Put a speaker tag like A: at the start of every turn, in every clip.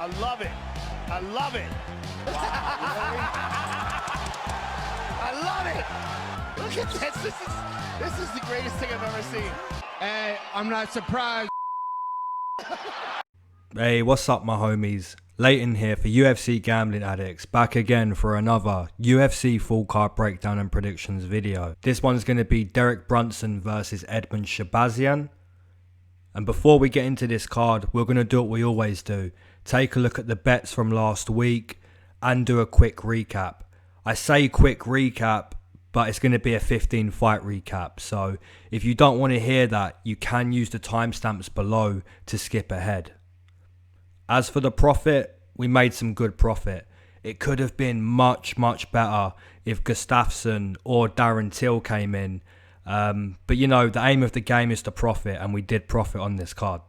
A: I love it. I love it. I love it. Look at this. This is the greatest thing I've ever seen.
B: Hey, I'm not surprised.
C: Hey, what's up, my homies? Leighton here for UFC Gambling Addicts, back again for another UFC full card breakdown and predictions video. This one's going to be Derek Brunson versus Edmen Shahbazyan. And before we get into this card, we're going to do what we always do. Take a look at the bets from last week and do a quick recap. I say quick recap, but it's going to be a 15 fight recap. So if you don't want to hear that, you can use the timestamps below to skip ahead. As for the profit, we made some good profit. It could have been much better if Gustafsson or Darren Till came in. But you know, the aim of the game is to profit, and we did profit on this card.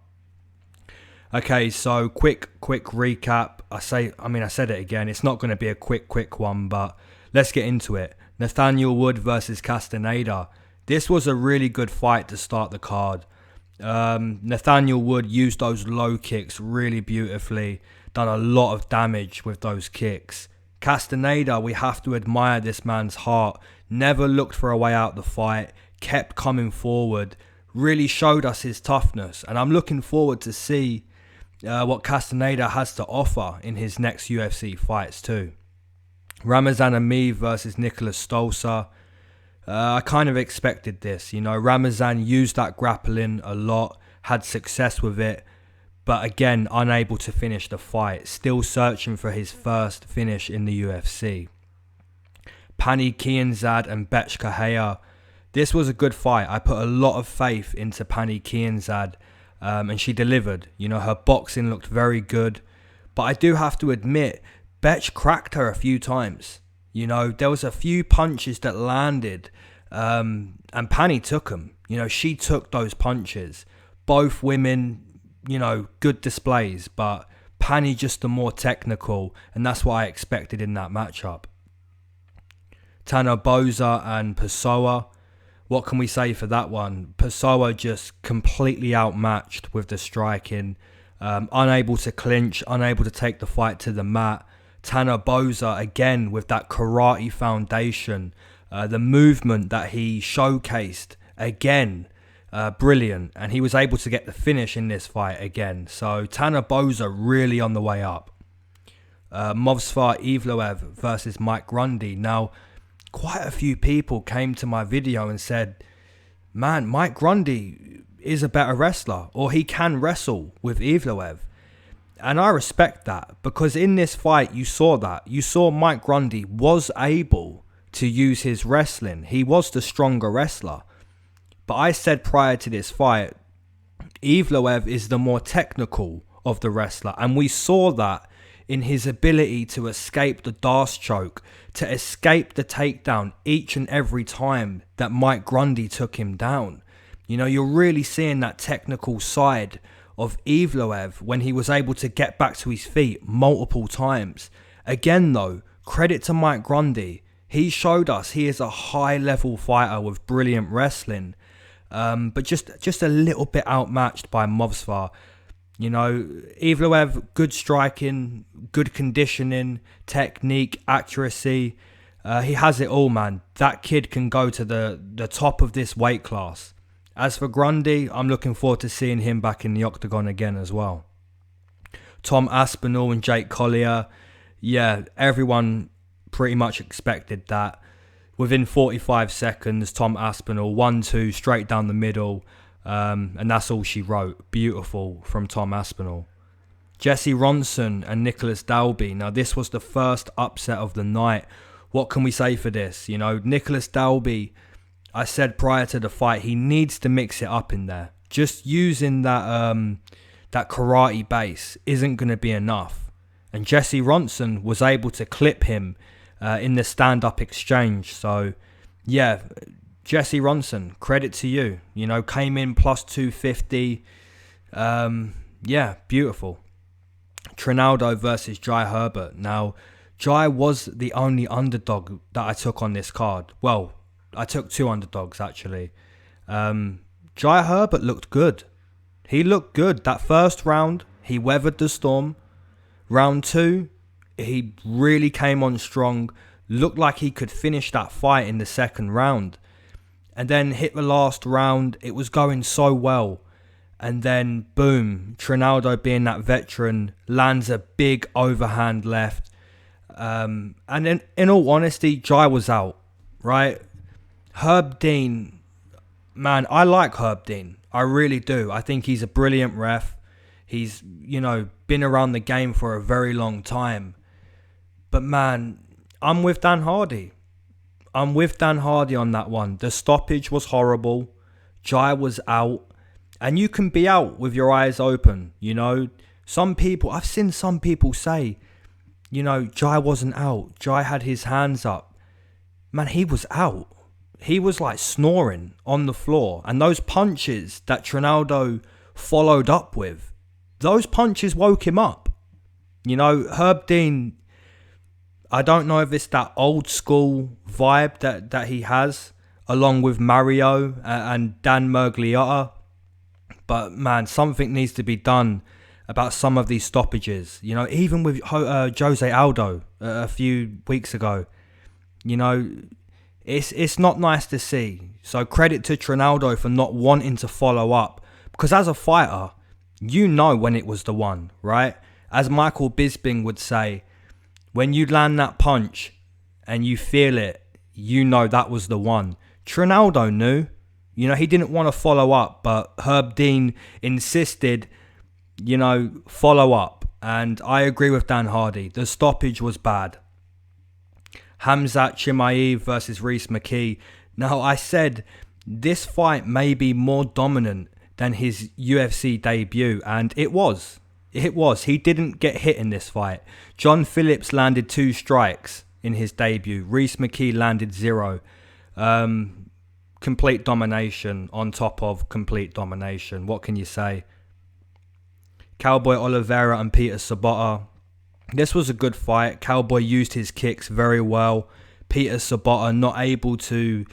C: Okay, so quick recap. I said it again. It's not going to be a quick one, but let's get into it. Nathaniel Wood versus Castaneda. This was a really good fight to start the card. Nathaniel Wood used those low kicks really beautifully, done a lot of damage with those kicks. Castaneda, we have to admire this man's heart, never looked for a way out the fight, kept coming forward, really showed us his toughness, and I'm looking forward to see what Castaneda has to offer in his next UFC fights too. Ramazan Emeev versus Nicholas Stolzer. I kind of expected this. You know, Ramazan used that grappling a lot, had success with it, but again, unable to finish the fight. Still searching for his first finish in the UFC. Pani Kianzad and Betch Kahea. This was a good fight. I put a lot of faith into Pani Kianzad, and she delivered. You know, her boxing looked very good, but I do have to admit, Betch cracked her a few times. You know, there was a few punches that landed, and Pani took them. You know, she took those punches. Both women, you know, good displays, but Pani just the more technical, and that's what I expected in that matchup. Tanner Boser and Pessoa. What can we say for that one? Pessoa just completely outmatched with the striking, unable to clinch, unable to take the fight to the mat. Tanner Boser, again, with that karate foundation, the movement that he showcased, again, brilliant. And he was able to get the finish in this fight again. So Tanner Boser really on the way up. Movsar Evloev versus Mike Grundy. Now, quite a few people came to my video and said, man, Mike Grundy is a better wrestler, or he can wrestle with Evloev. And I respect that, because in this fight, you saw that. You saw Mike Grundy was able to use his wrestling. He was the stronger wrestler. But I said prior to this fight, Evloev is the more technical of the wrestler. And we saw that in his ability to escape the Darce choke, to escape the takedown each and every time that Mike Grundy took him down. You know, you're really seeing that technical side of Evloev when he was able to get back to his feet multiple times. Again though, credit to Mike Grundy. He showed us he is a high level fighter with brilliant wrestling, but just a little bit outmatched by Movsar. You know, Evloev, good striking, good conditioning, technique, accuracy. He has it all, man. That kid can go to the top of this weight class. As for Grundy, I'm looking forward to seeing him back in the octagon again as well. Tom Aspinall and Jake Collier. Yeah, everyone pretty much expected that. Within 45 seconds, Tom Aspinall, 1-2, straight down the middle. And that's all she wrote. Beautiful from Tom Aspinall. Jesse Ronson and Nicholas Dalby. Now, this was the first upset of the night. What can we say for this? You know, Nicholas Dalby, I said prior to the fight, he needs to mix it up in there. Just using that karate base isn't going to be enough. And Jesse Ronson was able to clip him in the stand-up exchange. So, yeah, Jesse Ronson, credit to you. You know, came in plus 250. Yeah, beautiful. Trinaldo versus Jai Herbert. Now, Jai was the only underdog that I took on this card. Well, I took two underdogs, actually. Jai Herbert looked good. He looked good. That first round, he weathered the storm. Round 2, he really came on strong. Looked like he could finish that fight in the second round. And then hit the last round. It was going so well. And then, boom, Trinaldo, being that veteran, lands a big overhand left. And in all honesty, Jai was out, right? Herb Dean, man, I like Herb Dean. I really do. I think he's a brilliant ref. He's, been around the game for a very long time. But, man, I'm with Dan Hardy. I'm with Dan Hardy on that one. The stoppage was horrible. Jai was out. And you can be out with your eyes open, Some people, I've seen some people say, Jai wasn't out. Jai had his hands up. Man, he was out. He was like snoring on the floor. And those punches that Trinaldo followed up with, those punches woke him up. Herb Dean, I don't know if it's that old school vibe that he has, along with Mario and Dan Mergliotta. But, man, something needs to be done about some of these stoppages. Even with Jose Aldo a few weeks ago. It's not nice to see. So credit to Trinaldo for not wanting to follow up. Because as a fighter, when it was the one, right? As Michael Bisping would say, when you land that punch and you feel it, that was the one. Trinaldo knew. He didn't want to follow up, but Herb Dean insisted, follow up. And I agree with Dan Hardy. The stoppage was bad. Khamzat Chimaev versus Rhys McKee. Now, I said this fight may be more dominant than his UFC debut, and it was. It was. He didn't get hit in this fight. John Phillips landed 2 strikes in his debut. Rhys McKee landed 0. Complete domination on top of complete domination. What can you say? Cowboy Oliveira and Peter Sabota. This was a good fight. Cowboy used his kicks very well. Peter Sabota not able to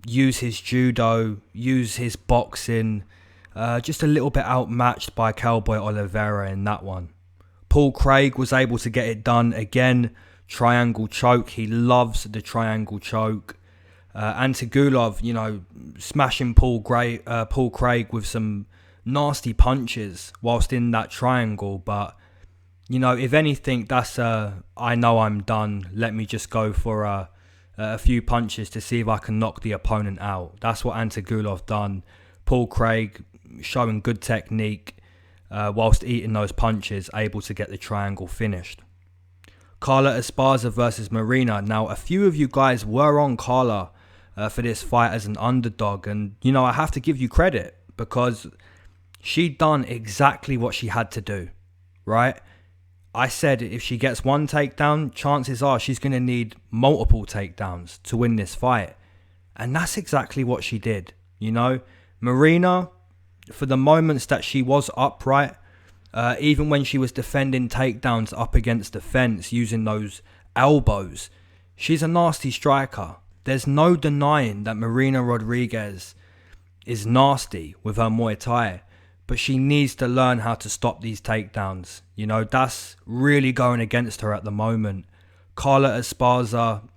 C: use his judo, use his boxing. Just a little bit outmatched by Cowboy Oliveira in that one. Paul Craig was able to get it done again. Triangle choke. He loves the triangle choke. Antigulov, smashing Paul Craig with some nasty punches whilst in that triangle. But, if anything, that's I know I'm done. Let me just go for a few punches to see if I can knock the opponent out. That's what Antigulov done. Paul Craig showing good technique whilst eating those punches, able to get the triangle finished. Carla Esparza versus Maryna. Now, a few of you guys were on Carla for this fight as an underdog. And, I have to give you credit because she done exactly what she had to do, right? I said if she gets one takedown, chances are she's going to need multiple takedowns to win this fight. And that's exactly what she did, Maryna, for the moments that she was upright, even when she was defending takedowns up against the fence using those elbows, she's a nasty striker. There's no denying that Maryna Rodriguez is nasty with her Muay Thai, but she needs to learn how to stop these takedowns. That's really going against her at the moment. Carla Esparza,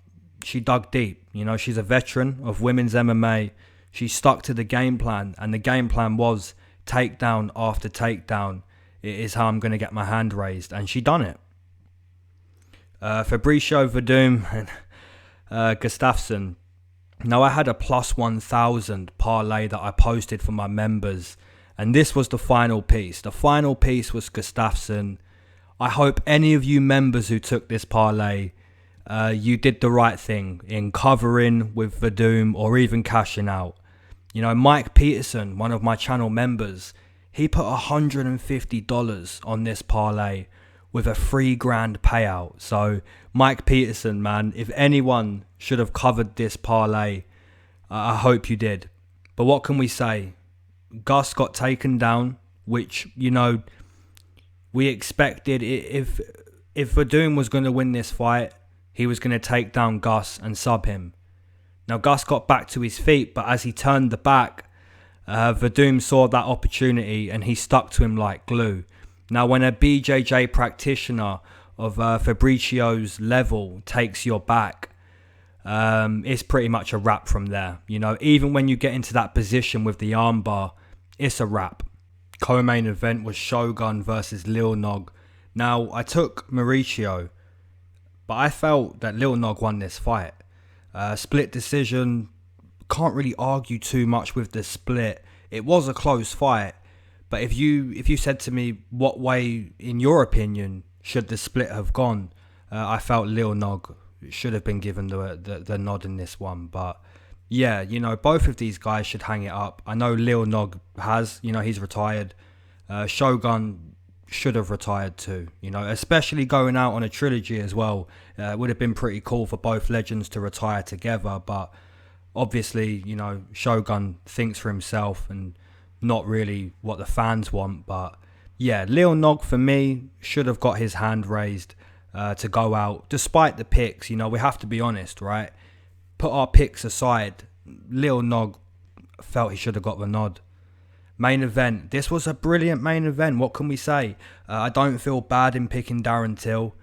C: she dug deep. She's a veteran of women's MMA. She stuck to the game plan, and the game plan was takedown after takedown. It is how I'm going to get my hand raised, and she done it. Fabricio Verdum and Gustafsson. Now, I had a plus 1,000 parlay that I posted for my members, and this was the final piece. The final piece was Gustafsson. I hope any of you members who took this parlay, you did the right thing in covering with Verdum or even cashing out. Mike Peterson, one of my channel members, he put $150 on this parlay with a $3,000 payout. So Mike Peterson, man, if anyone should have covered this parlay, I hope you did. But what can we say? Gus got taken down, which, we expected. If Verdum was going to win this fight, he was going to take down Gus and sub him. Now, Gus got back to his feet, but as he turned the back, Verdum saw that opportunity and he stuck to him like glue. Now, when a BJJ practitioner of Fabricio's level takes your back, it's pretty much a wrap from there. You know, even when you get into that position with the armbar, it's a wrap. Co-main event was Shogun versus Lil Nog. Now, I took Mauricio, but I felt that Lil Nog won this fight. Split decision, can't really argue too much with the split. It was a close fight, but if you said to me, what way, in your opinion, should the split have gone, I felt Lil Nog should have been given the nod in this one. But yeah, you know, both of these guys should hang it up. I know Lil Nog has, you know, he's retired. Shogun should have retired too, you know, especially going out on a trilogy as well. It would have been pretty cool for both legends to retire together, but obviously, you know, Shogun thinks for himself and not really what the fans want. But yeah, Lil Nog for me should have got his hand raised to go out, despite the picks. You know, we have to be honest, right? Put our picks aside, Lil Nog felt he should have got the nod. Main event. This was a brilliant main event. What can we say? I don't feel bad in picking Darren Till.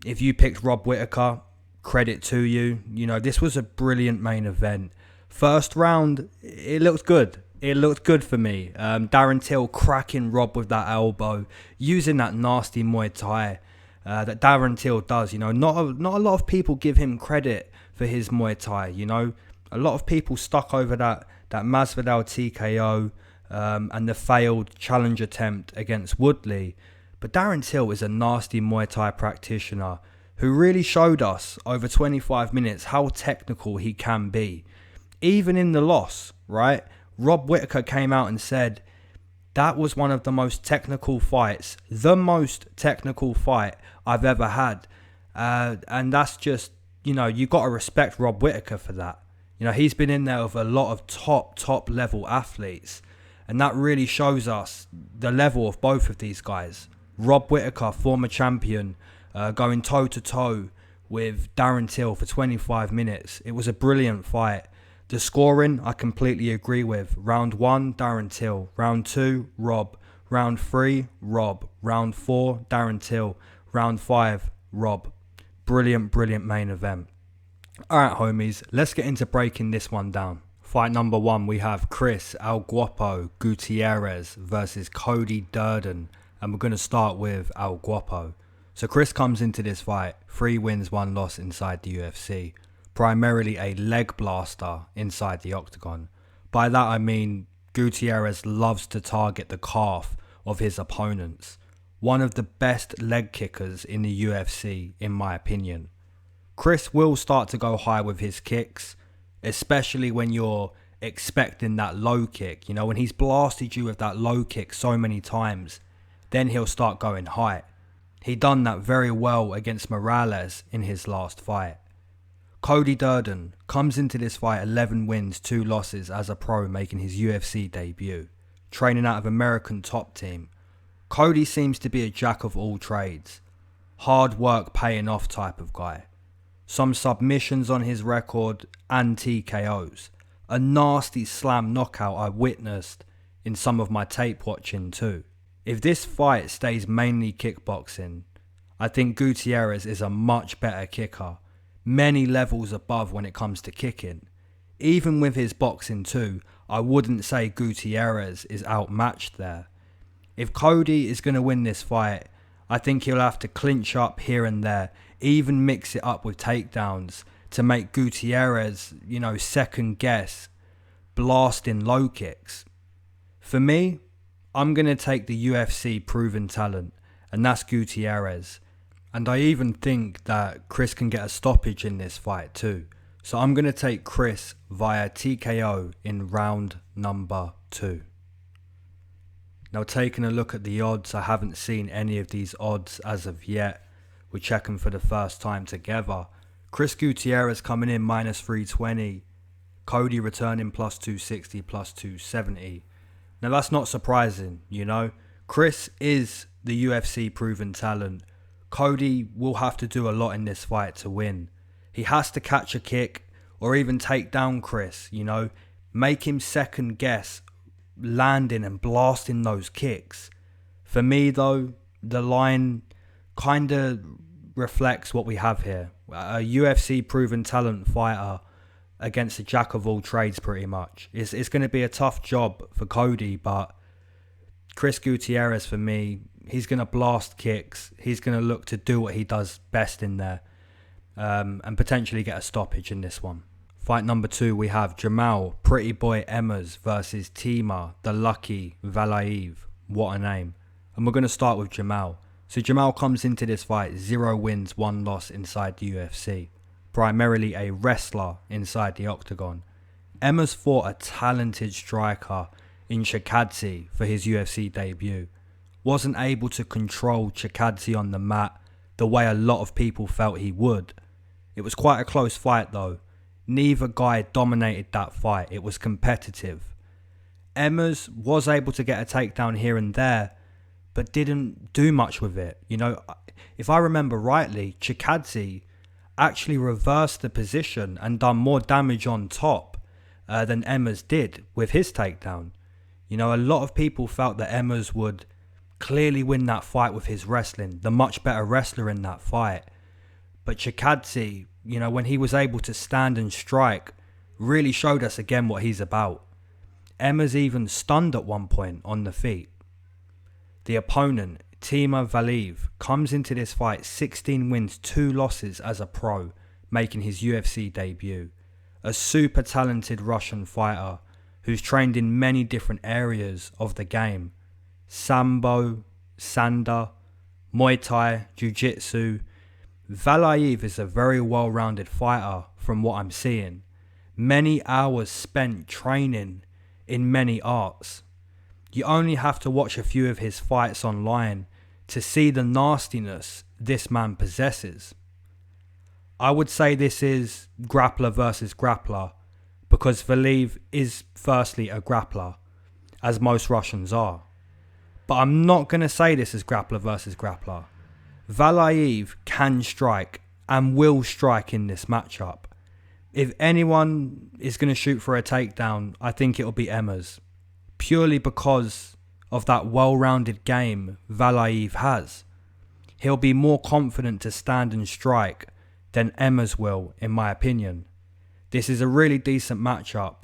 C: If you picked Rob Whittaker, credit to you. You know, this was a brilliant main event. First round, it looked good. It looked good for me. Darren Till cracking Rob with that elbow, using that nasty Muay Thai that Darren Till does. You know, not a lot of people give him credit for his Muay Thai. You know, a lot of people stuck over that Masvidal TKO and the failed challenge attempt against Woodley. But Darren Till is a nasty Muay Thai practitioner who really showed us over 25 minutes how technical he can be. Even in the loss, right? Rob Whittaker came out and said that was one of the most technical fights, the most technical fight I've ever had. And that's just, you know, you got to respect Rob Whittaker for that. You know, he's been in there with a lot of top level athletes. And that really shows us the level of both of these guys. Rob Whittaker, former champion, going toe-to-toe with Darren Till for 25 minutes. It was a brilliant fight. The scoring, I completely agree with. Round 1, Darren Till. Round 2, Rob. Round 3, Rob. Round 4, Darren Till. Round 5, Rob. Brilliant main event. Alright, homies, let's get into breaking this one down. Fight number 1, we have Chris El Guapo Gutierrez versus Cody Durden. And we're going to start with El Guapo. So Chris comes into this fight, 3 wins, 1 loss inside the UFC. Primarily a leg blaster inside the octagon. By that I mean Gutierrez loves to target the calf of his opponents. One of the best leg kickers in the UFC, in my opinion. Chris will start to go high with his kicks, especially when you're expecting that low kick. You know, when he's blasted you with that low kick so many times, then he'll start going high. He done that very well against Morales in his last fight. Cody Durden comes into this fight 11 wins, 2 losses as a pro, making his UFC debut. Training out of American Top Team. Cody seems to be a jack of all trades. Hard work paying off type of guy. Some submissions on his record and TKOs. A nasty slam knockout I witnessed in some of my tape watching too. If this fight stays mainly kickboxing, I think Gutierrez is a much better kicker. Many levels above when it comes to kicking. Even with his boxing too, I wouldn't say Gutierrez is outmatched there. If Cody is going to win this fight, I think he'll have to clinch up here and there, even mix it up with takedowns to make Gutierrez, you know, second guess, blasting low kicks. For me, I'm going to take the UFC proven talent, and that's Gutierrez. And I even think that Chris can get a stoppage in this fight too. So I'm going to take Chris via TKO in round number 2. Now taking a look at the odds, I haven't seen any of these odds as of yet. We're checking for the first time together. Chris Gutierrez coming in minus 320. Cody returning plus 260, plus 270. Now that's not surprising, you know. Chris is the UFC proven talent. Cody will have to do a lot in this fight to win. He has to catch a kick or even take down Chris, you know. Make him second guess landing and blasting those kicks. For me though, the line kind of reflects what we have here. A UFC proven talent fighter against a jack of all trades pretty much. It's going to be a tough job for Cody, but Chris Gutierrez for me, he's going to blast kicks. He's going to look to do what he does best in there and potentially get a stoppage in this one. Fight number 2, we have Jamal Pretty Boy Emmers versus Tima the Lucky Valiev. What a name. And we're going to start with Jamal. So Jamal comes into this fight 0 wins, 1 loss inside the UFC. Primarily a wrestler inside the octagon. Emmers fought a talented striker in Chikadze for his UFC debut. Wasn't able to control Chikadze on the mat the way a lot of people felt he would. It was quite a close fight though. Neither guy dominated that fight. It was competitive. Emmers was able to get a takedown here and there, but didn't do much with it. You know, if I remember rightly, Chikadze actually reversed the position and done more damage on top than Emmers did with his takedown. You know, a lot of people felt that Emmers would clearly win that fight with his wrestling, the much better wrestler in that fight. But Chikadze, you know, when he was able to stand and strike, really showed us again what he's about. Emmers even stunned at one point on the feet. The opponent, Tima Valiev, comes into this fight 16 wins, 2 losses as a pro, making his UFC debut. A super talented Russian fighter who's trained in many different areas of the game. Sambo, Sanda, Muay Thai, Jiu-Jitsu. Valiev is a very well-rounded fighter from what I'm seeing. Many hours spent training in many arts. You only have to watch a few of his fights online to see the nastiness this man possesses. I would say this is grappler versus grappler because Valiev is firstly a grappler, as most Russians are. But I'm not going to say this is grappler versus grappler. Valiev can strike and will strike in this matchup. If anyone is going to shoot for a takedown, I think it'll be Emmers. Purely because of that well-rounded game Valiev has. He'll be more confident to stand and strike than Emmers will, in my opinion. This is a really decent matchup,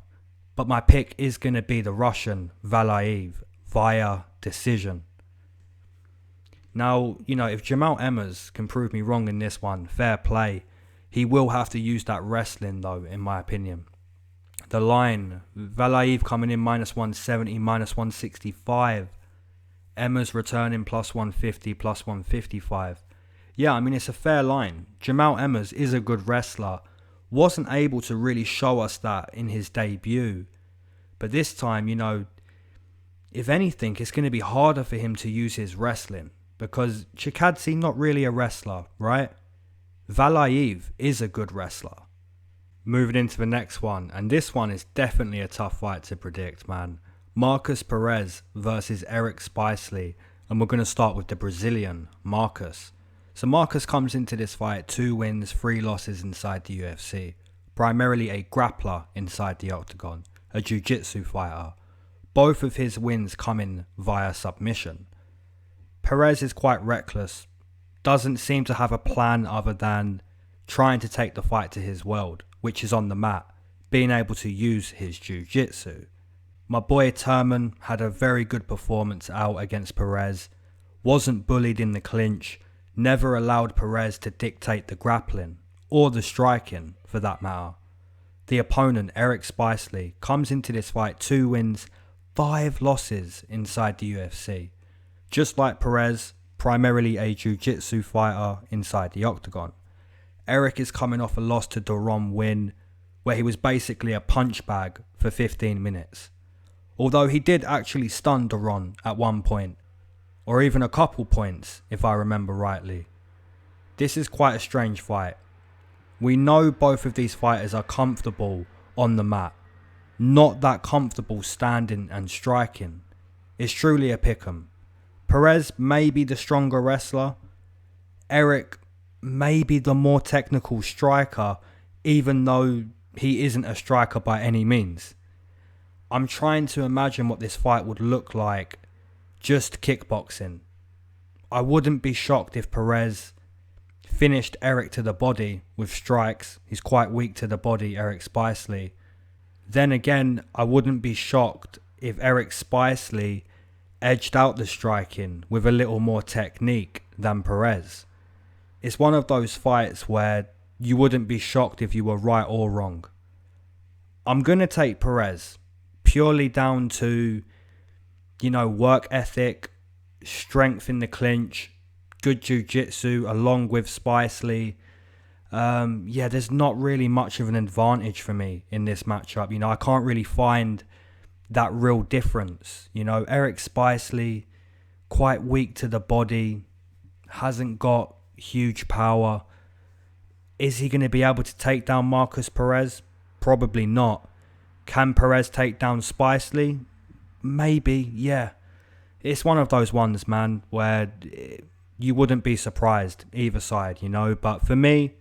C: but my pick is going to be the Russian Valiev via decision. Now, you know, if Jamal Emmers can prove me wrong in this one, fair play. He will have to use that wrestling though, in my opinion. The line, Valiev coming in -170, -165. Emmers returning +150, +155. Yeah, I mean, it's a fair line. Jamal Emmers is a good wrestler. Wasn't able to really show us that in his debut. But this time, you know, if anything, it's going to be harder for him to use his wrestling. Because Chikadze not really a wrestler, right? Valiev is a good wrestler. Moving into the next one, and this one is definitely a tough fight to predict, man. Marcus Perez versus Eric Spicely, and we're going to start with the Brazilian, Marcus. So Marcus comes into this fight 2 wins, 3 losses inside the UFC. Primarily a grappler inside the octagon, a jiu-jitsu fighter. Both of his wins coming via submission. Perez is quite reckless, doesn't seem to have a plan other than trying to take the fight to his world, which is on the mat, being able to use his jiu-jitsu. My boy Herman had a very good performance out against Perez, wasn't bullied in the clinch, never allowed Perez to dictate the grappling, or the striking for that matter. The opponent, Eric Spicely, comes into this fight 2 wins, 5 losses inside the UFC. Just like Perez, primarily a jiu-jitsu fighter inside the octagon. Eric is coming off a loss to Durden win, where he was basically a punch bag for 15 minutes. Although he did actually stun Durden at one point, or even a couple points if I remember rightly. This is quite a strange fight. We know both of these fighters are comfortable on the mat, not that comfortable standing and striking. It's truly a pick'em. Perez may be the stronger wrestler. Eric may be the more technical striker, even though he isn't a striker by any means. I'm trying to imagine what this fight would look like just kickboxing. I wouldn't be shocked if Perez finished Eric to the body with strikes. He's quite weak to the body, Eric Spicely. Then again, I wouldn't be shocked if Eric Spicely edged out the striking with a little more technique than Perez. It's one of those fights where you wouldn't be shocked if you were right or wrong. I'm going to take Perez purely down to, work ethic, strength in the clinch, good jiu-jitsu along with Spicely. There's not really much of an advantage for me in this matchup. I can't really find that real difference. Eric Spicely, quite weak to the body, hasn't got huge power. Is he going to be able to take down Marcus Perez? Probably not. Can Perez take down Spicely? Maybe, yeah. It's one of those ones, man, where you wouldn't be surprised either side, But for me,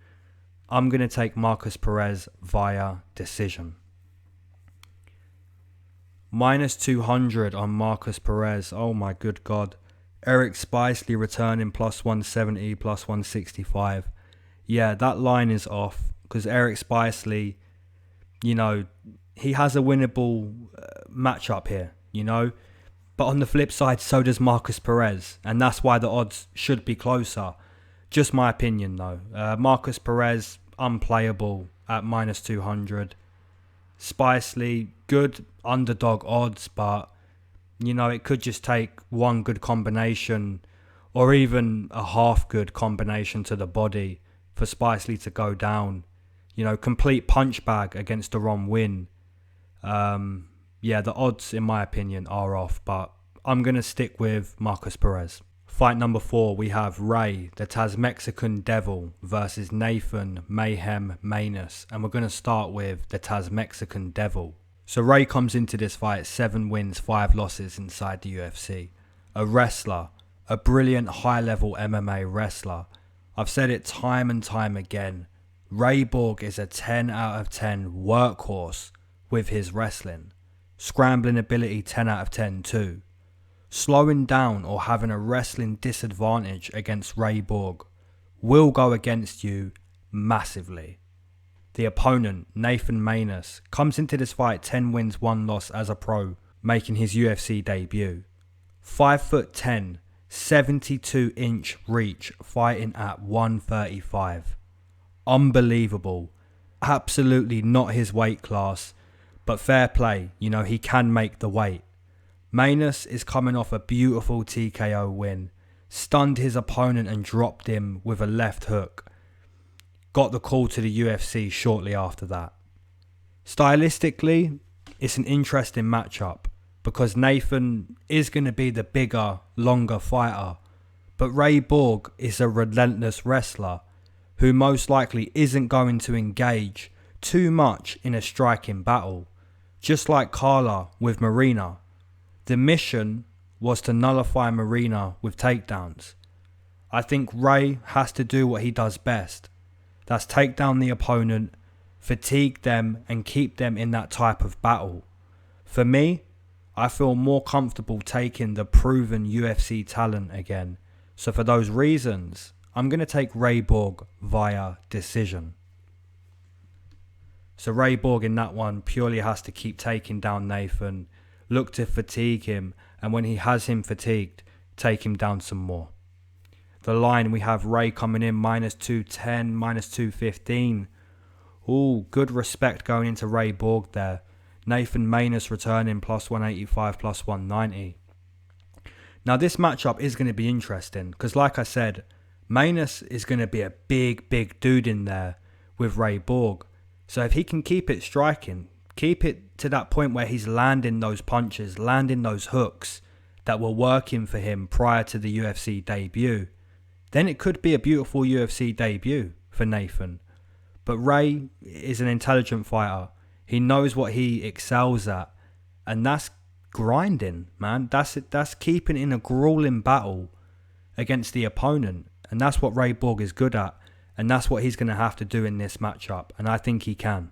C: I'm going to take Marcus Perez via decision. Minus 200 on Marcus Perez. Oh my good God. Eric Spicely returning plus 170, plus 165. Yeah, that line is off because Eric Spicely, he has a winnable matchup here, But on the flip side, so does Marcus Perez. And that's why the odds should be closer. Just my opinion, though. Marcus Perez, unplayable at minus 200. Spicely, good underdog odds, but, it could just take one good combination or even a half good combination to the body for Spicely to go down. Complete punch bag against the wrong win. The odds, in my opinion, are off, but I'm going to stick with Marcus Perez. Fight number 4, we have Ray, the Tas-Mexican Devil, versus Nathan Mayhem Maness, and we're going to start with the Tas-Mexican Devil. So Ray comes into this fight 7 wins, 5 losses inside the UFC. A wrestler, a brilliant high-level MMA wrestler. I've said it time and time again. Ray Borg is a 10 out of 10 workhorse with his wrestling. Scrambling ability 10 out of 10 too. Slowing down or having a wrestling disadvantage against Ray Borg will go against you massively. The opponent, Nathan Maness, comes into this fight 10 wins, 1 loss as a pro, making his UFC debut. 5'10", 72-inch reach, fighting at 135. Unbelievable. Absolutely not his weight class, but fair play, he can make the weight. Maness is coming off a beautiful TKO win, stunned his opponent and dropped him with a left hook. Got the call to the UFC shortly after that. Stylistically, it's an interesting matchup because Nathan is going to be the bigger, longer fighter, but Ray Borg is a relentless wrestler who most likely isn't going to engage too much in a striking battle, just like Carla with Maryna. The mission was to nullify Maryna with takedowns. I think Ray has to do what he does best. That's take down the opponent, fatigue them and keep them in that type of battle. For me, I feel more comfortable taking the proven UFC talent again. So for those reasons, I'm going to take Ray Borg via decision. So Ray Borg in that one purely has to keep taking down Nathan, look to fatigue him, and when he has him fatigued, take him down some more. The line, we have Ray coming in minus 210, minus 215. Ooh, good respect going into Ray Borg there. Nathan Maness returning plus 185, plus 190. Now this matchup is going to be interesting because like I said, Maness is going to be a big dude in there with Ray Borg. So if he can keep it striking, keep it to that point where he's landing those punches, landing those hooks that were working for him prior to the UFC debut, then it could be a beautiful UFC debut for Nathan. But Ray is an intelligent fighter. He knows what he excels at, and that's grinding, man. That's keeping in a grueling battle against the opponent, and that's what Ray Borg is good at, and that's what he's going to have to do in this matchup, and I think he can.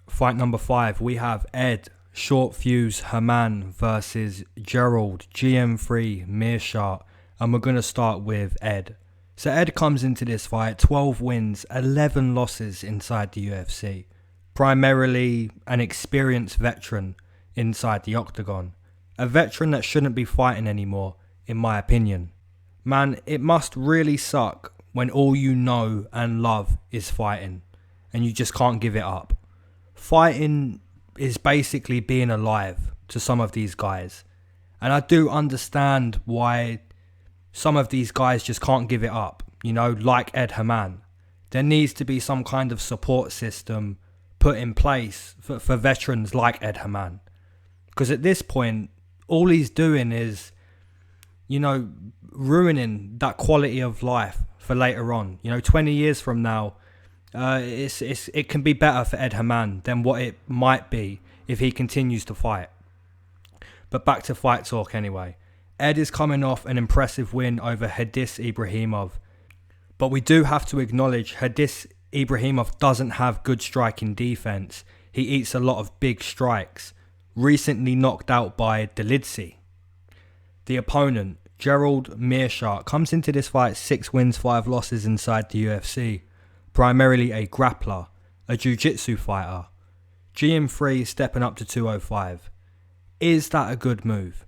C: Fight number 5, we have Ed, Short Fuse Herman versus Gerald, GM3, Meerschaert, and we're going to start with Ed. So Ed comes into this fight, 12 wins, 11 losses inside the UFC. Primarily an experienced veteran inside the octagon. A veteran that shouldn't be fighting anymore, in my opinion. Man, it must really suck when all you know and love is fighting, and you just can't give it up. Fighting is basically being alive to some of these guys. And I do understand why some of these guys just can't give it up, you know, like Ed Herman. There needs to be some kind of support system put in place for veterans like Ed Herman. Because at this point, all he's doing is, you know, ruining that quality of life for later on. You know, 20 years from now, it can be better for Ed Herman than what it might be if he continues to fight. But back to fight talk anyway. Ed is coming off an impressive win over Hadis Ibrahimov. But we do have to acknowledge Hadis Ibrahimov doesn't have good striking defense. He eats a lot of big strikes. Recently knocked out by Delidze. The opponent, Gerald Meerschaert, comes into this fight 6 wins, 5 losses inside the UFC. Primarily a grappler, a jiu-jitsu fighter. GM3 stepping up to 205. Is that a good move?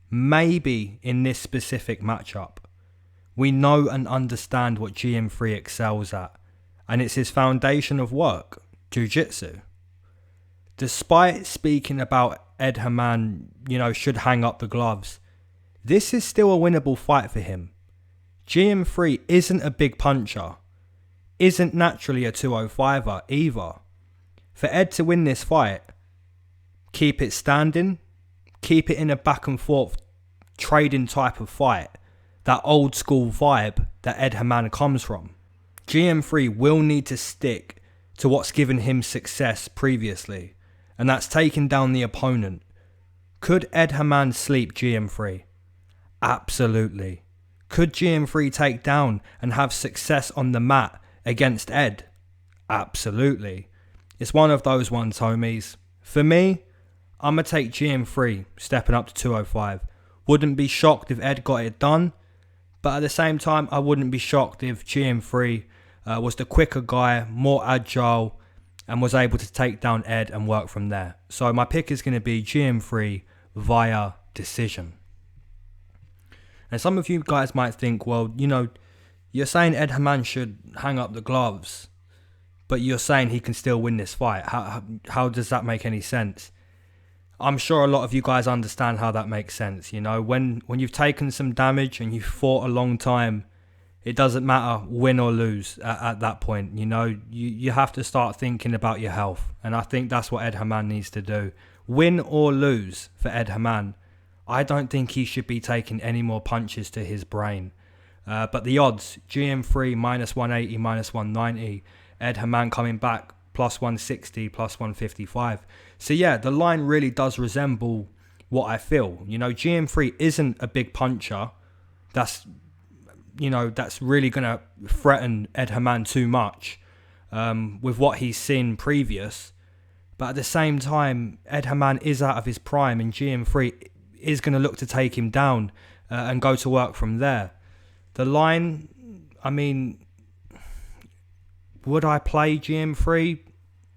C: Maybe in this specific matchup. We know and understand what GM3 excels at, and it's his foundation of work, jiu-jitsu. Despite speaking about Ed Herman, you know, should hang up the gloves, this is still a winnable fight for him. GM3 isn't a big puncher, isn't naturally a 205er either. For Ed to win this fight, keep it standing, keep it in a back and forth trading type of fight, that old school vibe that Ed Herman comes from. GM3 will need to stick to what's given him success previously, and that's taking down the opponent. Could Ed Herman sleep GM3? Absolutely. Could GM3 take down and have success on the mat against Ed? Absolutely. It's one of those ones, homies. For me, I'm going to take GM3 stepping up to 205. Wouldn't be shocked if Ed got it done, but at the same time, I wouldn't be shocked if GM3 was the quicker guy, more agile, and was able to take down Ed and work from there. So my pick is going to be GM3 via decision. And some of you guys might think, well, you know, you're saying Ed Herman should hang up the gloves, but you're saying he can still win this fight. How does that make any sense? I'm sure a lot of you guys understand how that makes sense. You know, when you've taken some damage and you've fought a long time, it doesn't matter win or lose at that point. You know, you have to start thinking about your health. And I think that's what Ed Herman needs to do. Win or lose for Ed Herman, I don't think he should be taking any more punches to his brain. But the odds, GM3 minus 180, minus 190, Ed Herman coming back plus 160, plus 155. So yeah, the line really does resemble what I feel. You know, GM3 isn't a big puncher. That's really going to threaten Ed Herman too much with what he's seen previous. But at the same time, Ed Herman is out of his prime, and GM3 is going to look to take him down and go to work from there. The line, I mean, would I play GM3?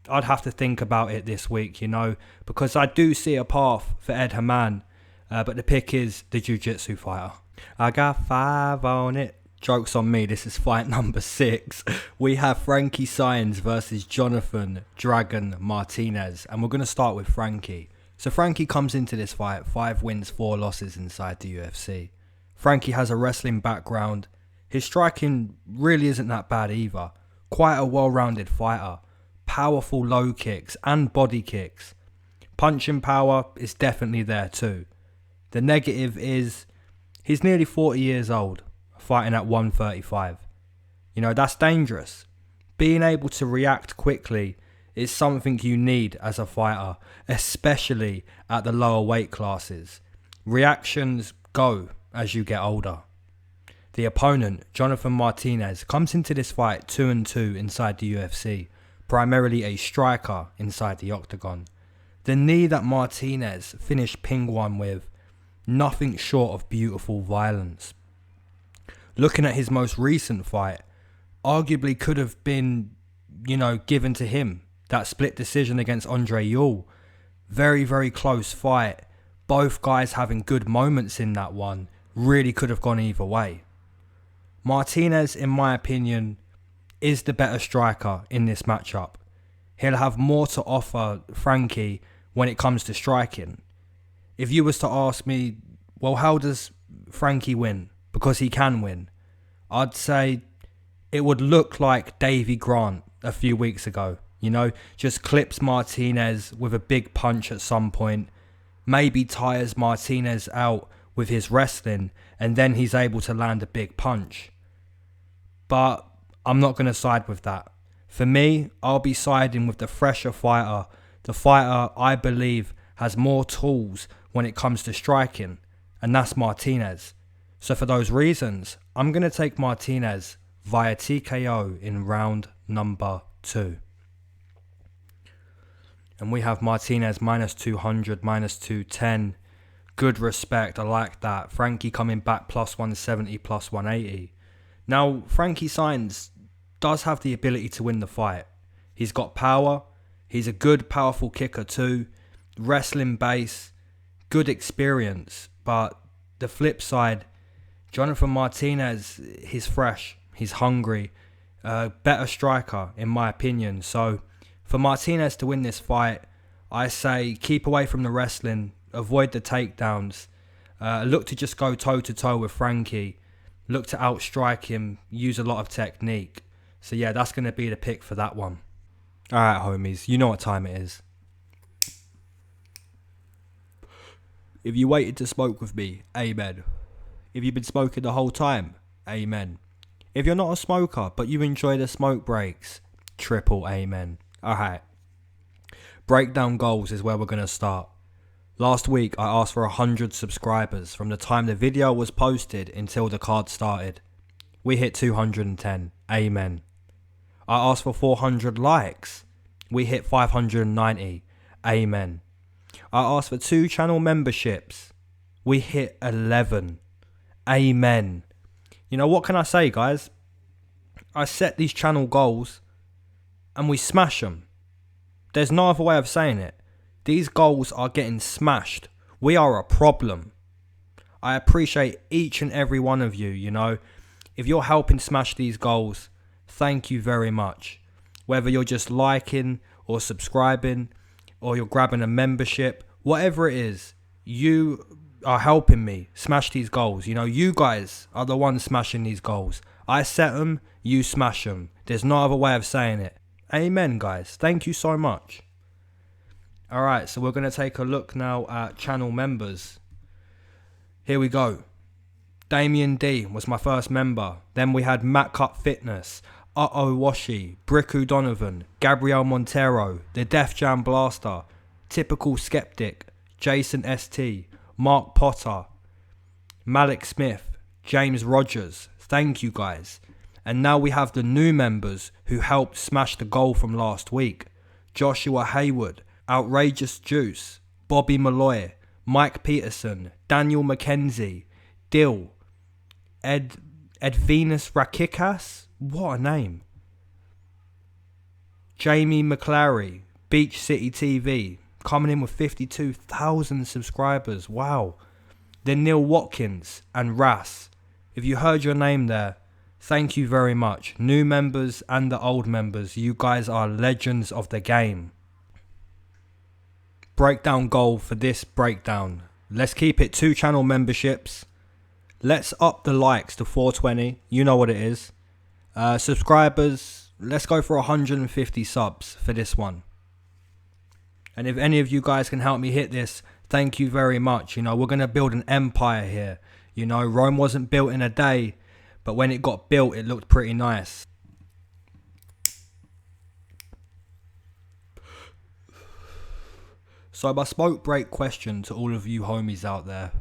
C: I'd have to think about it this week, you know, because I do see a path for Ed Herman, but the pick is the jiu-jitsu fighter. I got 5 on it. Joke's on me, this is fight number 6. We have Frankie Saenz versus Jonathan Dragon Martinez, and we're going to start with Frankie. So Frankie comes into this fight, 5 wins, 4 losses inside the UFC. Frankie has a wrestling background. His striking really isn't that bad either. Quite a well-rounded fighter. Powerful low kicks and body kicks. Punching power is definitely there too. The negative is he's nearly 40 years old, fighting at 135. You know, that's dangerous. Being able to react quickly is something you need as a fighter, especially at the lower weight classes. Reactions go as you get older. The opponent, Jonathan Martinez, comes into this fight 2-2 inside the UFC, primarily a striker inside the octagon. The knee that Martinez finished Pingwan with, nothing short of beautiful violence. Looking at his most recent fight, arguably could have been, given to him. That split decision against Andre Yule. Very, very close fight. Both guys having good moments in that one. Really could have gone either way. Martinez, in my opinion, is the better striker in this matchup. He'll have more to offer Frankie when it comes to striking. If you was to ask me, well, how does Frankie win? Because he can win. I'd say it would look like Davy Grant a few weeks ago. Just clips Martinez with a big punch at some point. Maybe tires Martinez out with his wrestling, and then he's able to land a big punch. But I'm not going to side with that. For me, I'll be siding with the fresher fighter. The fighter I believe has more tools when it comes to striking, and that's Martinez. So for those reasons, I'm going to take Martinez via TKO in round number 2. And we have Martinez minus 200, minus 210. Good respect, I like that. Frankie coming back plus 170, plus 180. Now, Frankie Saenz does have the ability to win the fight. He's got power. He's a good, powerful kicker too. Wrestling base. Good experience. But the flip side, Jonathan Martinez, he's fresh. He's hungry. Better striker, in my opinion. So, for Martinez to win this fight, I say keep away from the wrestling. Avoid the takedowns. Look to just go toe-to-toe with Frankie. Look to outstrike him. Use a lot of technique. So yeah, that's going to be the pick for that one. Alright, homies. You know what time it is. If you waited to smoke with me, amen. If you've been smoking the whole time, amen. If you're not a smoker, but you enjoy the smoke breaks, triple amen. Alright. Breakdown goals is where we're going to start. Last week, I asked for 100 subscribers from the time the video was posted until the card started. We hit 210. Amen. I asked for 400 likes. We hit 590. Amen. I asked for 2 channel memberships. We hit 11. Amen. What can I say, guys? I set these channel goals and we smash them. There's no other way of saying it. These goals are getting smashed. We are a problem. I appreciate each and every one of you, If you're helping smash these goals, thank you very much. Whether you're just liking or subscribing or you're grabbing a membership, whatever it is, you are helping me smash these goals. You guys are the ones smashing these goals. I set them, you smash them. There's no other way of saying it. Amen, guys. Thank you so much. Alright, so we're going to take a look now at channel members. Here we go. Damien D was my first member. Then we had Matt Cut Fitness, Washi, Bricku Donovan, Gabriel Montero, The Def Jam Blaster, Typical Skeptic, Jason ST, Mark Potter, Malik Smith, James Rogers. Thank you guys. And now we have the new members who helped smash the goal from last week. Joshua Haywood, Outrageous Juice, Bobby Malloy, Mike Peterson, Daniel McKenzie, Dill, Edvenus Rakikas, what a name. Jamie McClary, Beach City TV, coming in with 52,000 subscribers, wow. Then Neil Watkins and Ras. If you heard your name there, thank you very much. New members and the old members, you guys are legends of the game. Breakdown goal for this breakdown. Let's keep it 2 channel memberships. Let's up the likes to 420. You know what it is. Subscribers, let's go for 150 subs for this one. And if any of you guys can help me hit this, thank you very much. We're going to build an empire here. Rome wasn't built in a day, but when it got built, it looked pretty nice. So my smoke break question to all of you homies out there.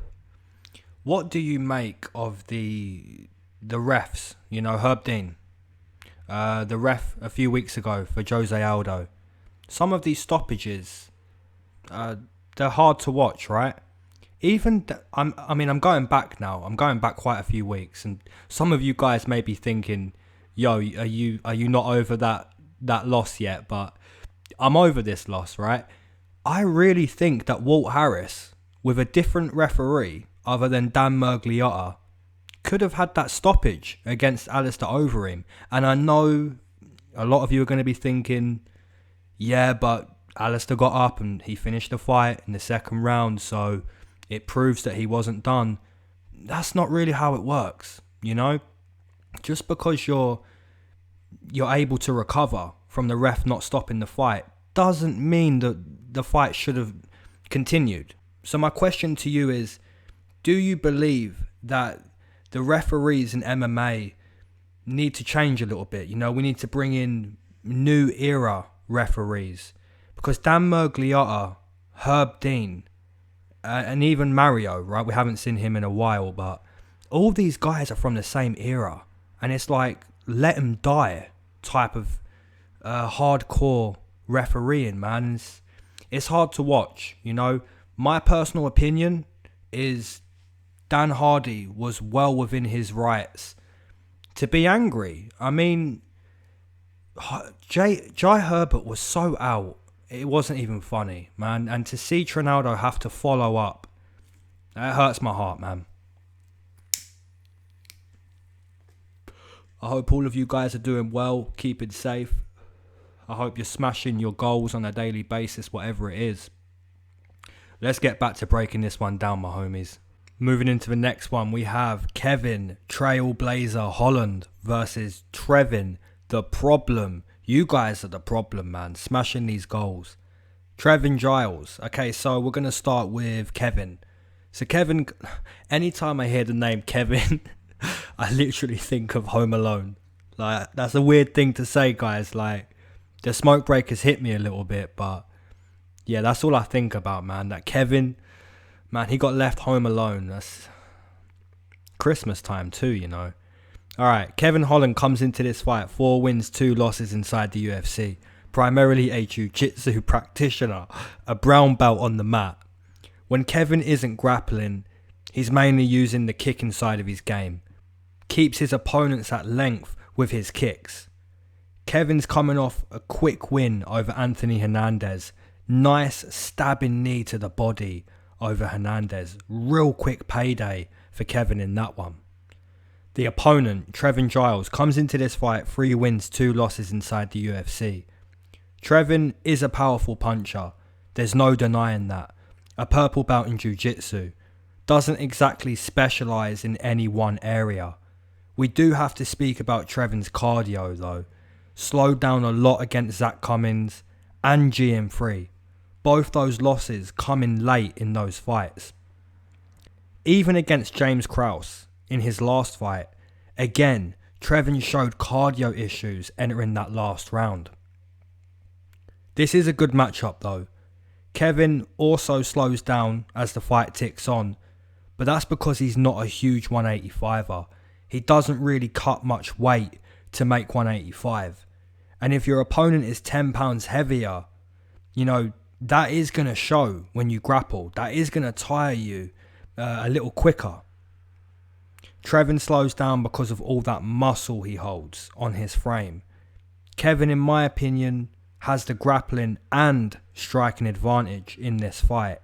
C: What do you make of the refs? Herb Dean. The ref a few weeks ago for Jose Aldo. Some of these stoppages they're hard to watch, right? I'm going back now. I'm going back quite a few weeks, and some of you guys may be thinking, "Yo, are you not over that loss yet?" But I'm over this loss, right? I really think that Walt Harris, with a different referee other than Dan Murgliotta, could have had that stoppage against Alistair Overeem. And I know a lot of you are going to be thinking, yeah, but Alistair got up and he finished the fight in the second round, so it proves that he wasn't done. That's not really how it works, you know? Just because you're able to recover from the ref not stopping the fight doesn't mean that the fight should have continued. So my question to you is, do you believe that the referees in MMA need to change a little bit? You know, we need to bring in new era referees, because Dan Murgliotta, Herb Dean, and even Mario, right? We haven't seen him in a while, but all these guys are from the same era, and it's like, let him die type of hardcore refereeing, man. It's hard to watch, you know. My personal opinion is Dan Hardy was well within his rights to be angry. I mean, Jai Herbert was so out, it wasn't even funny, man. And to see Trinaldo have to follow up, that hurts my heart, man. I hope all of you guys are doing well, keeping safe. I hope you're smashing your goals on a daily basis, whatever it is. Let's get back to breaking this one down, my homies. Moving into the next one, we have Kevin Trailblazer Holland versus Trevin the Problem. You guys are the problem, man, smashing these goals. Trevin Giles. Okay, so we're going to start with Kevin. So Kevin, anytime I hear the name Kevin, I literally think of Home Alone. Like, that's a weird thing to say, guys. Like, the smoke break has hit me a little bit, but yeah, that's all I think about, man. That Kevin, man, he got left home alone. That's Christmas time too, you know. Alright, Kevin Holland comes into this fight 4 wins, 2 losses inside the UFC. Primarily a jiu-jitsu practitioner, a brown belt on the mat. When Kevin isn't grappling, he's mainly using the kicking side of his game. Keeps his opponents at length with his kicks. Kevin's coming off a quick win over Anthony Hernandez. Nice stabbing knee to the body over Hernandez. Real quick payday for Kevin in that one. The opponent, Trevin Giles, comes into this fight 3 wins, 2 losses inside the UFC. Trevin is a powerful puncher. There's no denying that. A purple belt in jiu-jitsu. Doesn't exactly specialise in any one area. We do have to speak about Trevin's cardio though. Slowed down a lot against Zach Cummins and GM3. Both those losses coming late in those fights. Even against James Krause in his last fight, again, Trevin showed cardio issues entering that last round. This is a good matchup though. Kevin also slows down as the fight ticks on, but that's because he's not a huge 185er. He doesn't really cut much weight to make 185. And if your opponent is 10 pounds heavier, you know, that is going to show when you grapple. That is going to tire you a little quicker. Trevin slows down because of all that muscle he holds on his frame. Kevin, in my opinion, has the grappling and striking advantage in this fight.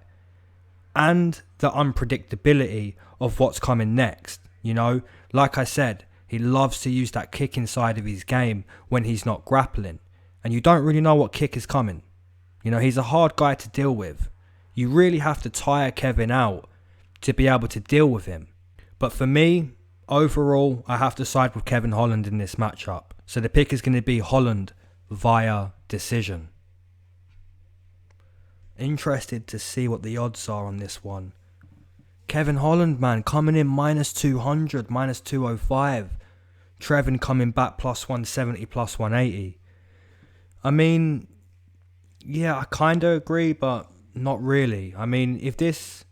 C: And the unpredictability of what's coming next. You know, like I said, he loves to use that kicking side of his game when he's not grappling. And you don't really know what kick is coming. You know, he's a hard guy to deal with. You really have to tire Kevin out to be able to deal with him. But for me, overall, I have to side with Kevin Holland in this matchup. So the pick is going to be Holland via decision. Interested to see what the odds are on this one. Kevin Holland, man, coming in minus 200, minus 205. Trevin coming back plus 170, plus 180. I mean, yeah, I kind of agree, but not really. I mean, if this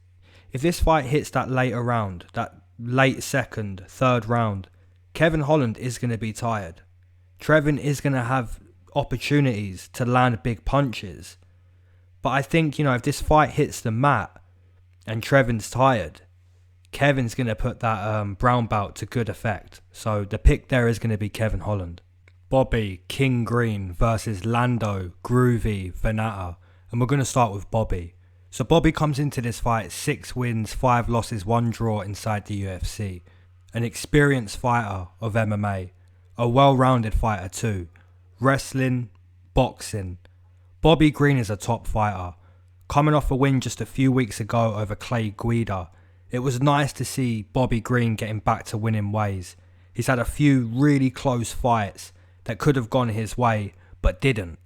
C: fight hits that later round, that late second, third round, Kevin Holland is going to be tired. Trevin is going to have opportunities to land big punches. But I think, if this fight hits the mat and Trevin's tired, Kevin's going to put that brown belt to good effect. So the pick there is going to be Kevin Holland. Bobby King Green versus Lando Groovy Venata. And we're going to start with Bobby. So Bobby comes into this fight 6 wins, 5 losses, 1 draw inside the UFC. An experienced fighter of MMA. A well-rounded fighter too. Wrestling, boxing. Bobby Green is a top fighter. Coming off a win just a few weeks ago over Clay Guida. It was nice to see Bobby Green getting back to winning ways. He's had a few really close fights that could have gone his way, but didn't.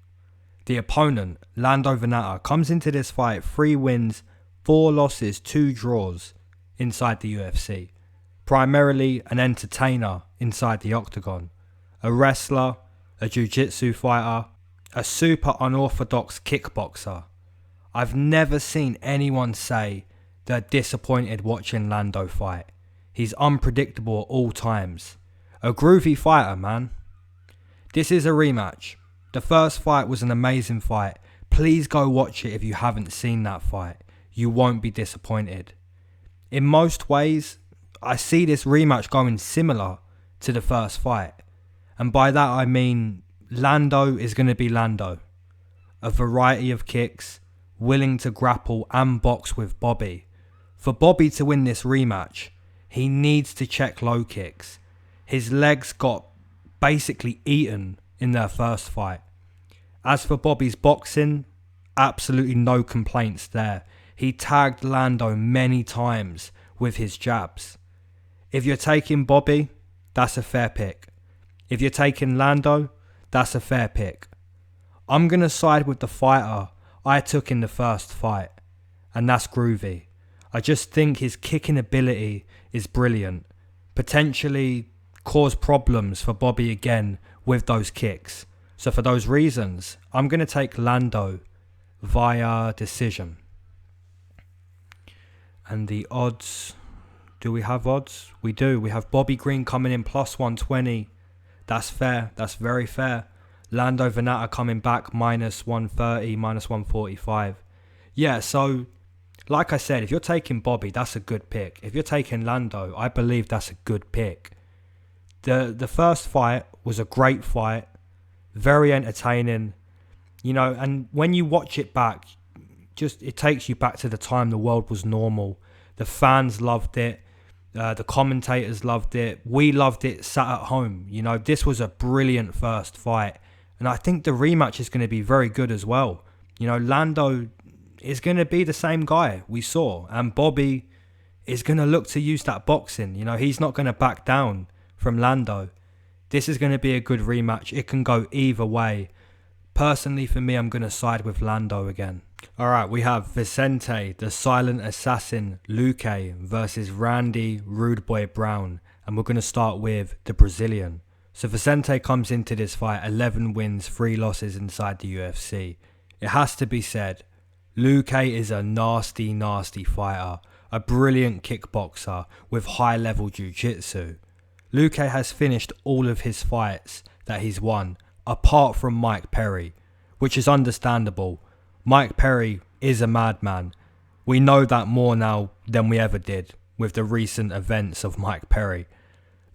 C: The opponent, Lando Venata, comes into this fight 3 wins, 4 losses, 2 draws inside the UFC. Primarily an entertainer inside the octagon. A wrestler, a jiu-jitsu fighter, a super unorthodox kickboxer. I've never seen anyone say they're disappointed watching Lando fight. He's unpredictable at all times. A groovy fighter, man. This is a rematch. The first fight was an amazing fight. Please go watch it if you haven't seen that fight. You won't be disappointed. In most ways, I see this rematch going similar to the first fight. And by that I mean Lando is going to be Lando. A variety of kicks, willing to grapple and box with Bobby. For Bobby to win this rematch, he needs to check low kicks. His legs got basically eaten in their first fight. As for Bobby's boxing, absolutely no complaints there. He tagged Lando many times with his jabs. If you're taking Bobby, that's a fair pick. If you're taking Lando, that's a fair pick. I'm going to side with the fighter I took in the first fight, and that's Groovy. I just think his kicking ability is brilliant. Potentially cause problems for Bobby again with those kicks. So for those reasons, I'm going to take Lando via decision. And the odds, do we have odds? We do. We have Bobby Green coming in plus 120. That's fair. That's very fair. Lando Venata coming back minus 130, minus 145. Yeah, so like I said, if you're taking Bobby, that's a good pick. If you're taking Lando, I believe that's a good pick. The first fight was a great fight. Very entertaining. And when you watch it back, it takes you back to the time the world was normal. The fans loved it. The commentators loved it. We loved it sat at home. This was a brilliant first fight. And I think the rematch is going to be very good as well. Lando is going to be the same guy we saw. And Bobby is going to look to use that boxing. He's not going to back down from Lando. This is going to be a good rematch. It can go either way. Personally, for me, I'm going to side with Lando again. Alright, we have Vicente, the silent assassin, Luque versus Randy Rude Boy Brown. And we're going to start with the Brazilian. So Vicente comes into this fight 11 wins, 3 losses inside the UFC. It has to be said, Luque is a nasty, nasty fighter. A brilliant kickboxer with high level jiu-jitsu. Luque has finished all of his fights that he's won, apart from Mike Perry, which is understandable. Mike Perry is a madman. We know that more now than we ever did with the recent events of Mike Perry.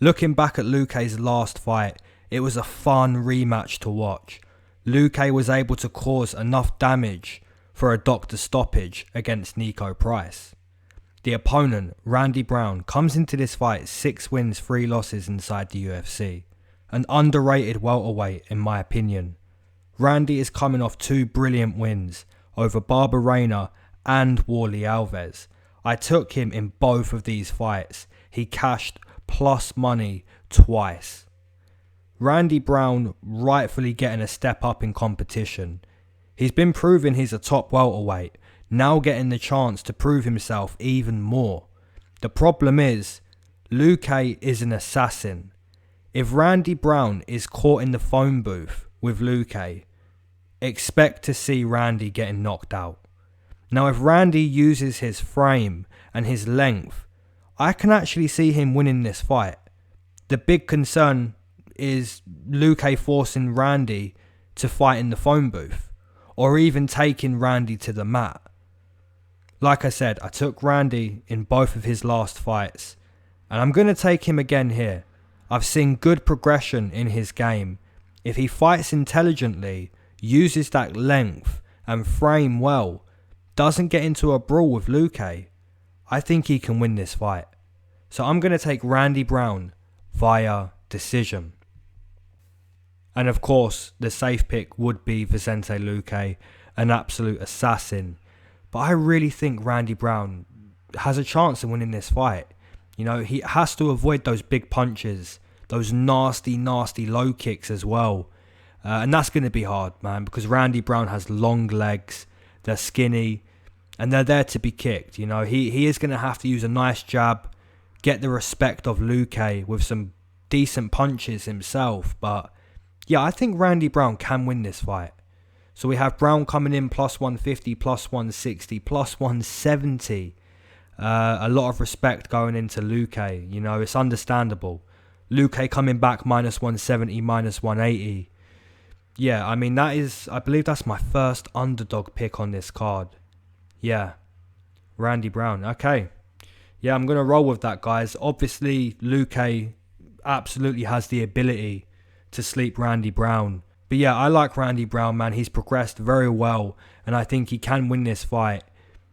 C: Looking back at Luque's last fight, it was a fun rematch to watch. Luque was able to cause enough damage for a doctor stoppage against Nico Price. The opponent, Randy Brown, comes into this fight 6 wins, 3 losses inside the UFC. An underrated welterweight in my opinion. Randy is coming off 2 brilliant wins over Barberena and Wally Alves. I took him in both of these fights. He cashed plus money twice. Randy Brown rightfully getting a step up in competition. He's been proving he's a top welterweight, now getting the chance to prove himself even more. The problem is, Luque is an assassin. If Randy Brown is caught in the phone booth with Luque, expect to see Randy getting knocked out. Now if Randy uses his frame and his length, I can actually see him winning this fight. The big concern is Luque forcing Randy to fight in the phone booth. or even taking Randy to the mat. Like I said, I took Randy in both of his last fights, and I'm going to take him again here. I've seen good progression in his game. If he fights intelligently, uses that length and frame well, doesn't get into a brawl with Luque, I think he can win this fight. So I'm going to take Randy Brown via decision. And of course, the safe pick would be Vicente Luque, an absolute assassin. But I really think Randy Brown has a chance of winning this fight. You know, he has to avoid those big punches, those nasty, nasty low kicks as well. And that's going to be hard, man, because Randy Brown has long legs, they're skinny, and they're there to be kicked. You know, he is going to have to use a nice jab, get the respect of Luque with some decent punches himself. But yeah, I think Randy Brown can win this fight. So we have Brown coming in plus 150, plus 160, plus 170. A lot of respect going into Luque. You know, it's understandable. Luque coming back minus 170, minus 180. Yeah, I mean, I believe that's my first underdog pick on this card. Yeah, Randy Brown. Okay. Yeah, I'm going to roll with that, guys. Obviously, Luque absolutely has the ability to sleep Randy Brown. But yeah, I like Randy Brown, man. He's progressed very well, and I think he can win this fight,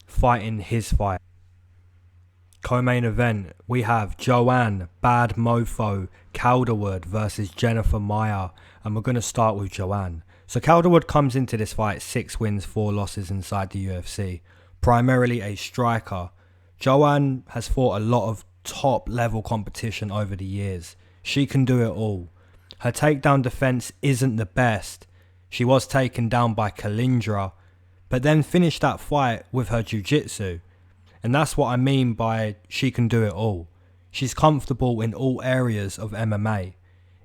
C: fighting his fight. Co-main event, we have Joanne Bad Mofo Calderwood versus Jennifer Maia, and we're going to start with Joanne. So Calderwood comes into this fight 6 wins, 4 losses inside the UFC, primarily a striker. Joanne has fought a lot of top level competition over the years. She can do it all. Her takedown defense isn't the best. She was taken down by Kalindra, but then finished that fight with her jiu-jitsu. And that's what I mean by she can do it all. She's comfortable in all areas of MMA,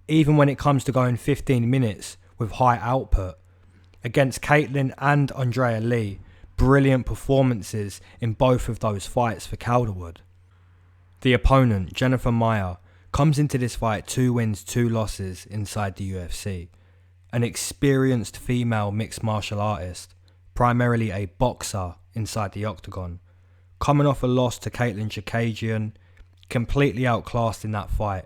C: even when it comes to going 15 minutes with high output. Against Caitlin and Andrea Lee, brilliant performances in both of those fights for Calderwood. The opponent, Jennifer Maia, comes into this fight 2 wins, 2 losses inside the UFC. An experienced female mixed martial artist, primarily a boxer inside the octagon. Coming off a loss to Giga Chikadze, completely outclassed in that fight.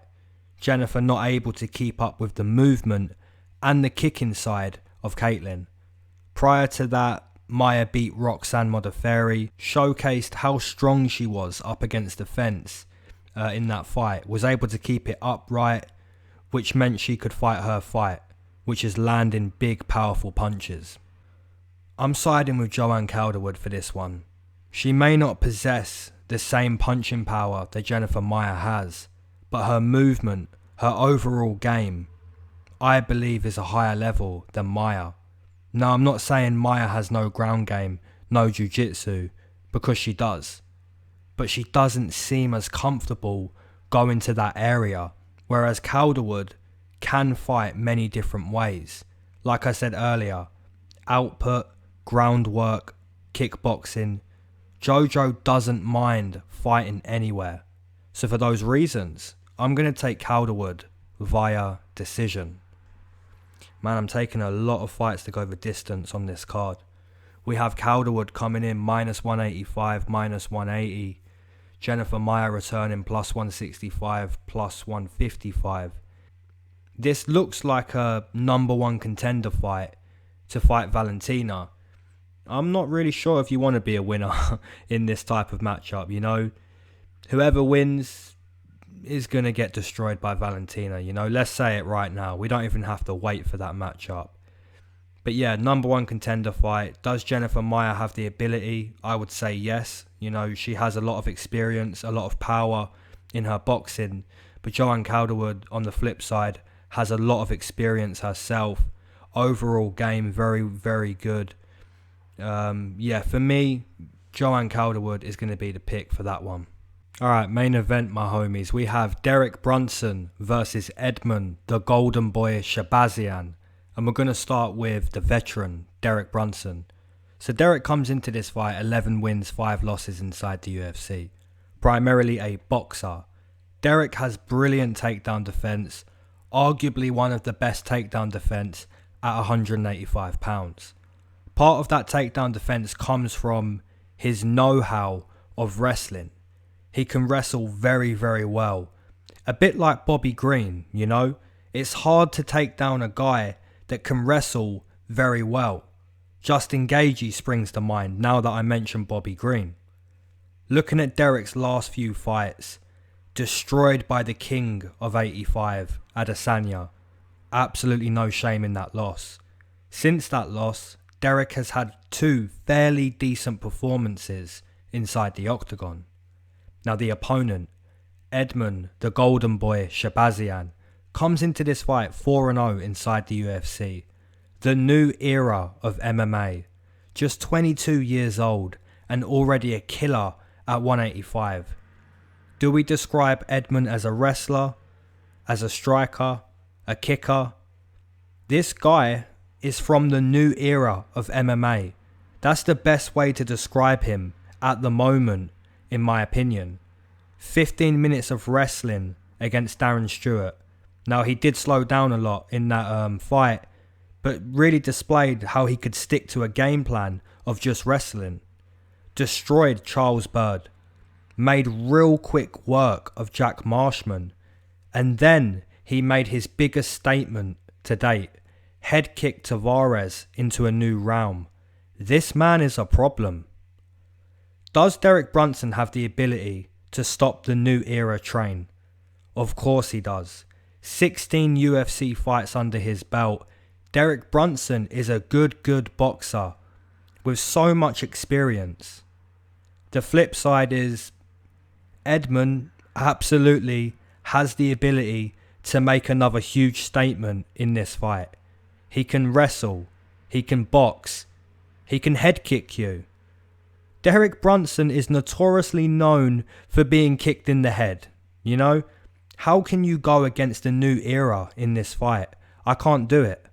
C: Jennifer not able to keep up with the movement and the kicking side of Caitlin. Prior to that, Maia beat Roxanne Modafferi, showcased how strong she was up against the fence in that fight, was able to keep it upright, which meant she could fight her fight, which is landing big powerful punches. I'm siding with Joanne Calderwood for this one. She may not possess the same punching power that Jennifer Maia has, but her movement, her overall game, I believe is a higher level than Maia. Now, I'm not saying Maia has no ground game, no jiu-jitsu, because she does. But she doesn't seem as comfortable going to that area, whereas Calderwood can fight many different ways. Like I said earlier, output, groundwork, kickboxing. Jojo doesn't mind fighting anywhere. So for those reasons, I'm going to take Calderwood via decision. Man, I'm taking a lot of fights to go the distance on this card. We have Calderwood coming in minus 185, minus 180. Jennifer Maia returning plus 165, plus 155. This looks like a number 1 contender fight to fight Valentina. I'm not really sure if you want to be a winner in this type of matchup, you know. Whoever wins is going to get destroyed by Valentina, you know. Let's say it right now. We don't even have to wait for that matchup. But yeah, number 1 contender fight. Does Jennifer Maia have the ability? I would say yes. You know, she has a lot of experience, a lot of power in her boxing. But Joanne Calderwood, on the flip side, has a lot of experience herself. Overall game, very, very good. Yeah, for me, Joanne Calderwood is going to be the pick for that one. Alright, main event, my homies. We have Derek Brunson versus Edmen, the golden boy Shahbazyan. And we're going to start with the veteran, Derek Brunson. So Derek comes into this fight 11 wins, 5 losses inside the UFC. Primarily a boxer. Derek has brilliant takedown defense, arguably one of the best takedown defense at 185 pounds. Part of that takedown defense comes from his know-how of wrestling. He can wrestle very, very well. A bit like Bobby Green, you know? It's hard to take down a guy that can wrestle very well. Justin Gaethje springs to mind now that I mentioned Bobby Green. Looking at Derek's last few fights, destroyed by the king of 85, Adesanya. Absolutely no shame in that loss. Since that loss, Derek has had 2 fairly decent performances inside the octagon. Now the opponent, Edmen, the golden boy Shahbazyan, comes into this fight 4-0 inside the UFC. The new era of MMA. Just 22 years old and already a killer at 185. Do we describe Edmen as a wrestler, as a striker, a kicker? This guy is from the new era of MMA. That's the best way to describe him at the moment, in my opinion. 15 minutes of wrestling against Darren Stewart. Now, he did slow down a lot in that fight, but really displayed how he could stick to a game plan of just wrestling. Destroyed Charles Byrd. Made real quick work of Jack Marshman. And then he made his biggest statement to date. Head kick Tavares into a new realm. This man is a problem. Does Derek Brunson have the ability to stop the new era train? Of course he does. 16 UFC fights under his belt. Derek Brunson is a good boxer with so much experience. The flip side is Edmen absolutely has the ability to make another huge statement in this fight. He can wrestle, he can box, he can head kick you. Derek Brunson is notoriously known for being kicked in the head, you know? How can you go against a new era in this fight? I can't do it.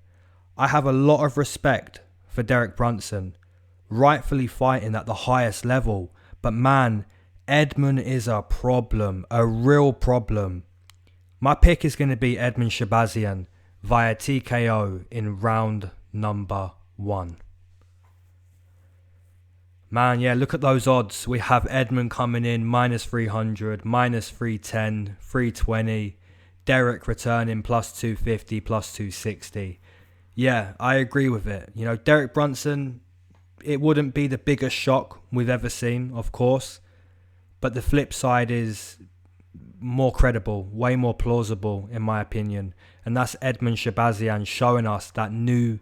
C: I have a lot of respect for Derek Brunson, rightfully fighting at the highest level. But man, Edmen is a problem, a real problem. My pick is going to be Edmen Shahbazyan via TKO in round number 1. Man, yeah, look at those odds. We have Edmen coming in minus 300, minus 310, 320. Derek returning plus 250, plus 260. Yeah, I agree with it. You know, Derek Brunson, it wouldn't be the biggest shock we've ever seen, of course. But the flip side is more credible, way more plausible, in my opinion. And that's Edmen Shahbazyan showing us that new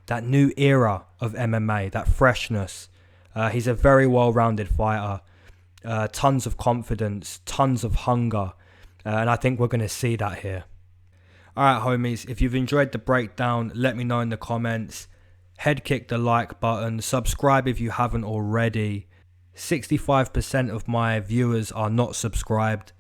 C: era of MMA, that freshness. He's a very well-rounded fighter. Tons of confidence, tons of hunger. And I think we're going to see that here. Alright, homies, if you've enjoyed the breakdown, let me know in the comments. Head kick the like button. Subscribe if you haven't already. 65% of my viewers are not subscribed.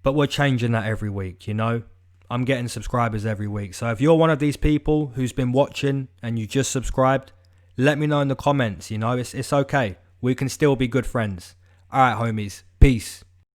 C: But we're changing that every week, you know? I'm getting subscribers every week. So if you're one of these people who's been watching and you just subscribed, let me know in the comments, you know? It's okay. We can still be good friends. Alright, homies. Peace.